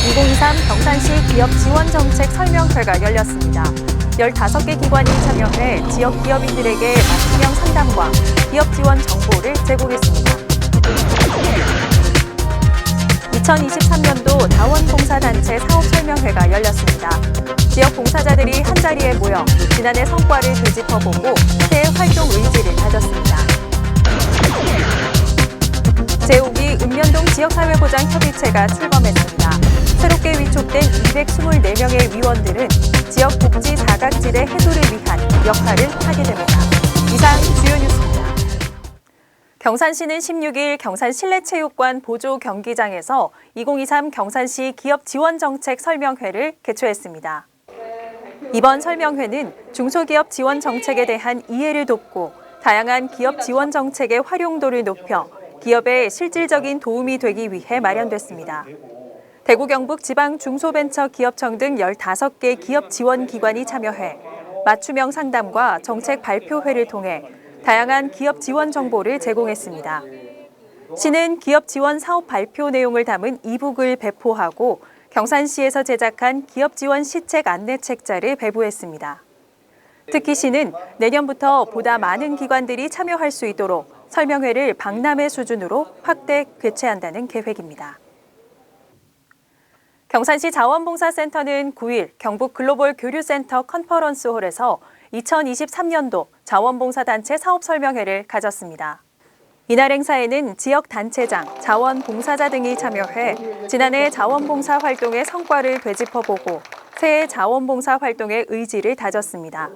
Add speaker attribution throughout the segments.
Speaker 1: 2023 경산시 기업 지원 정책 설명회가 열렸습니다. 15개 기관이 참여해 지역 기업인들에게 맞춤형 상담과 기업 지원 정보를 제공했습니다. 2023년도 자원봉사단체 사업 설명회가 열렸습니다. 지역 봉사자들이 한자리에 모여 지난해 성과를 되짚어보고 새해 활동 의지를 다졌습니다. 제5기 읍면동 지역사회보장협의체가 출범했습니다. 새롭게 위촉된 224명의 위원들은 지역 복지 사각지대 해소를 위한 역할을 하게 됩니다. 이상 주요 뉴스입니다. 경산시는 16일 경산 실내체육관 보조 경기장에서 2023 경산시 기업 지원 정책 설명회를 개최했습니다. 이번 설명회는 중소기업 지원 정책에 대한 이해를 돕고 다양한 기업 지원 정책의 활용도를 높여 기업에 실질적인 도움이 되기 위해 마련됐습니다. 대구 경북 지방 중소벤처기업청 등 15개 기업 지원 기관이 참여해 맞춤형 상담과 정책 발표회를 통해 다양한 기업 지원 정보를 제공했습니다. 시는 기업 지원 사업 발표 내용을 담은 이북을 배포하고 경산시에서 제작한 기업 지원 시책 안내 책자를 배부했습니다. 특히 시는 내년부터 보다 많은 기관들이 참여할 수 있도록 설명회를 박람회 수준으로 확대 개최한다는 계획입니다. 경산시 자원봉사센터는 9일 경북 글로벌 교류센터 컨퍼런스홀에서 2023년도 자원봉사단체 사업설명회를 가졌습니다. 이날 행사에는 지역 단체장, 자원봉사자 등이 참여해 지난해 자원봉사 활동의 성과를 되짚어보고 새해 자원봉사 활동의 의지를 다졌습니다.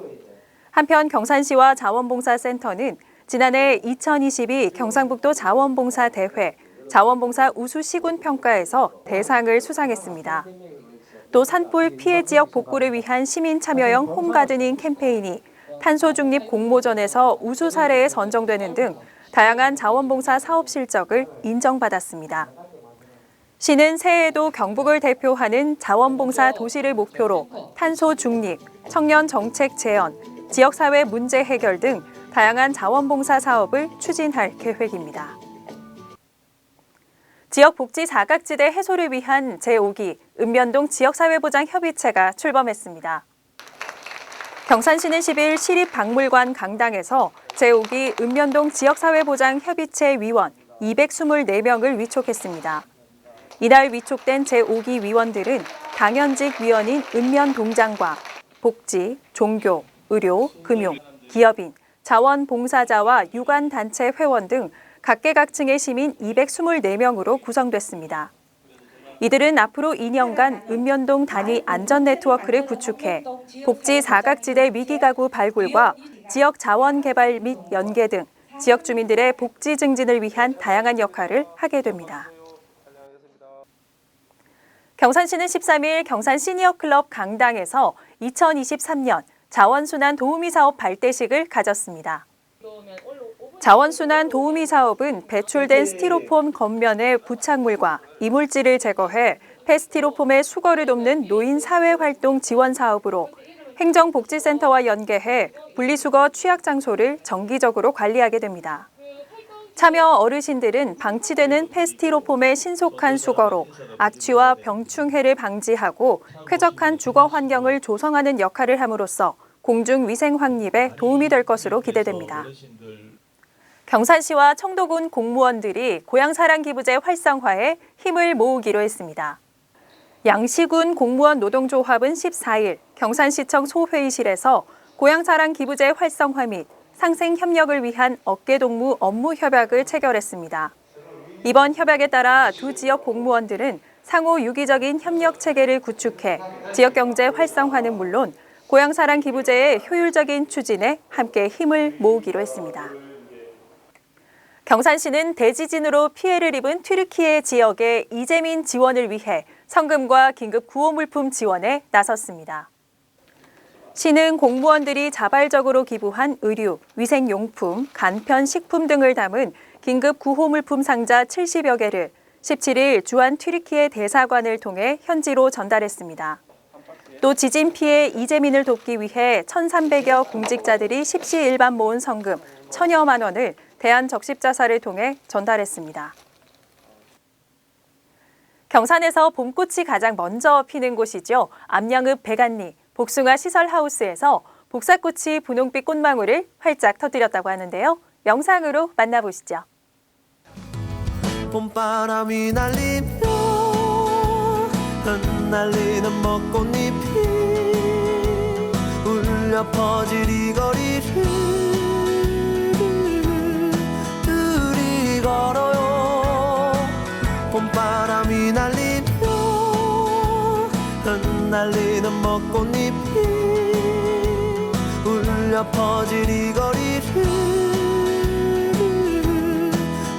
Speaker 1: 한편 경산시와 자원봉사센터는 지난해 2022 경상북도 자원봉사대회 자원봉사 우수 시군 평가에서 대상을 수상했습니다. 또 산불 피해 지역 복구를 위한 시민 참여형 홈가드닝 캠페인이 탄소 중립 공모전에서 우수 사례에 선정되는 등 다양한 자원봉사 사업 실적을 인정받았습니다. 시는 새해에도 경북을 대표하는 자원봉사 도시를 목표로 탄소 중립, 청년 정책 재현, 지역사회 문제 해결 등 다양한 자원봉사 사업을 추진할 계획입니다. 지역복지 사각지대 해소를 위한 제5기 읍면동 지역사회보장협의체가 출범했습니다. 경산시는 10일 시립박물관 강당에서 제5기 읍면동 지역사회보장협의체 위원 224명을 위촉했습니다. 이날 위촉된 제5기 위원들은 당연직 위원인 읍면동장과 복지, 종교, 의료, 금융, 기업인, 자원봉사자와 유관단체 회원 등 각계각층의 시민 224명으로 구성됐습니다. 이들은 앞으로 2년간 읍면동 단위 안전 네트워크를 구축해 복지 사각지대 위기가구 발굴과 지역 자원 개발 및 연계 등 지역 주민들의 복지 증진을 위한 다양한 역할을 하게 됩니다. 경산시는 13일 경산 시니어클럽 강당에서 2023년 자원순환 도우미 사업 발대식을 가졌습니다. 자원순환 도우미 사업은 배출된 스티로폼 겉면의 부착물과 이물질을 제거해 폐스티로폼의 수거를 돕는 노인 사회활동 지원 사업으로 행정복지센터와 연계해 분리수거 취약장소를 정기적으로 관리하게 됩니다. 참여 어르신들은 방치되는 폐스티로폼의 신속한 수거로 악취와 병충해를 방지하고 쾌적한 주거 환경을 조성하는 역할을 함으로써 공중위생 확립에 도움이 될 것으로 기대됩니다. 경산시와 청도군 공무원들이 고향사랑기부제 활성화에 힘을 모으기로 했습니다. 양시군 공무원 노동조합은 14일 경산시청 소회의실에서 고향사랑기부제 활성화 및 상생 협력을 위한 어깨동무 업무 협약을 체결했습니다. 이번 협약에 따라 두 지역 공무원들은 상호 유기적인 협력 체계를 구축해 지역 경제 활성화는 물론 고향사랑기부제의 효율적인 추진에 함께 힘을 모으기로 했습니다. 경산시는 대지진으로 피해를 입은 튀르키예 지역의 이재민 지원을 위해 성금과 긴급 구호물품 지원에 나섰습니다. 시는 공무원들이 자발적으로 기부한 의류, 위생용품, 간편식품 등을 담은 긴급 구호물품 상자 70여 개를 17일 주한 튀르키예 대사관을 통해 현지로 전달했습니다. 또 지진 피해 이재민을 돕기 위해 1,300여 공직자들이 십시일반 모은 성금 1,000여만 원을 대한적십자사를 통해 전달했습니다. 경산에서 봄꽃이 가장 먼저 피는 곳이죠. 암양읍 백안리 복숭아 시설 하우스에서 복사꽃이 분홍빛 꽃망울을 활짝 터뜨렸다고 하는데요. 영상으로 만나보시죠.
Speaker 2: 봄바람이 날리며 흩날리는 벚꽃잎이 울려 퍼질 이 거리를 둘이 걸어요. 봄바람이 날리며 흩날리는 벚꽃잎이 울려 퍼질 이 거리를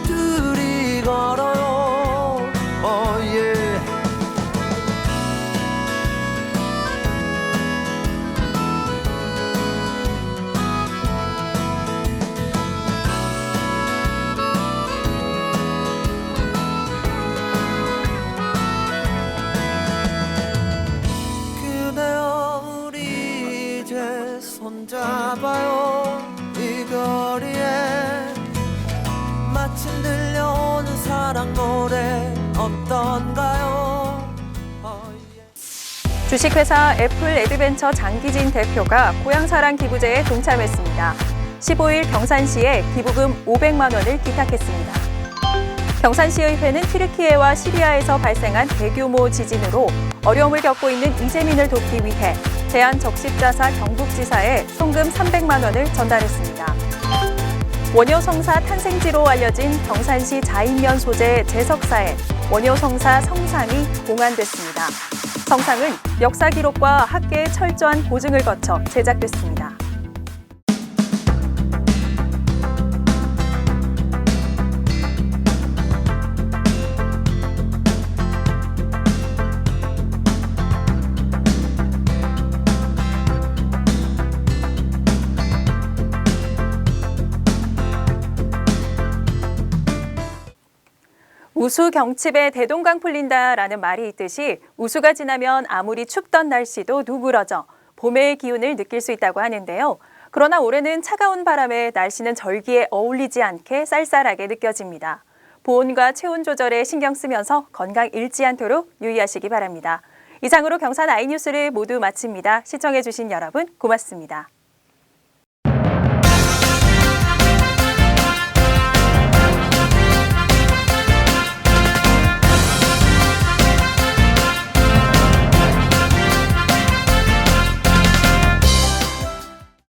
Speaker 2: 둘이 걸어요. yeah. 그대여 우리 이제 손잡아요. 이 거리에 마침 들려오는 사랑 노래 어떤가요?
Speaker 1: 주식회사 애플 애드벤처 장기진 대표가 고향사랑 기부제에 동참했습니다. 15일 경산시에 기부금 500만 원을 기탁했습니다. 경산시의회는 튀르키예와 시리아에서 발생한 대규모 지진으로 어려움을 겪고 있는 이재민을 돕기 위해 제한적십자사 경북지사에 송금 300만 원을 전달했습니다. 원효성사 탄생지로 알려진 경산시 자인면 소재 제석사에 원효성사 성상이 봉안됐습니다. 성상은 역사 기록과 학계의 철저한 보증을 거쳐 제작됐습니다. 우수 경칩에 대동강 풀린다라는 말이 있듯이 우수가 지나면 아무리 춥던 날씨도 누그러져 봄의 기운을 느낄 수 있다고 하는데요. 그러나 올해는 차가운 바람에 날씨는 절기에 어울리지 않게 쌀쌀하게 느껴집니다. 보온과 체온 조절에 신경 쓰면서 건강 잃지 않도록 유의하시기 바랍니다. 이상으로 경산 아이뉴스를 모두 마칩니다. 시청해주신 여러분 고맙습니다.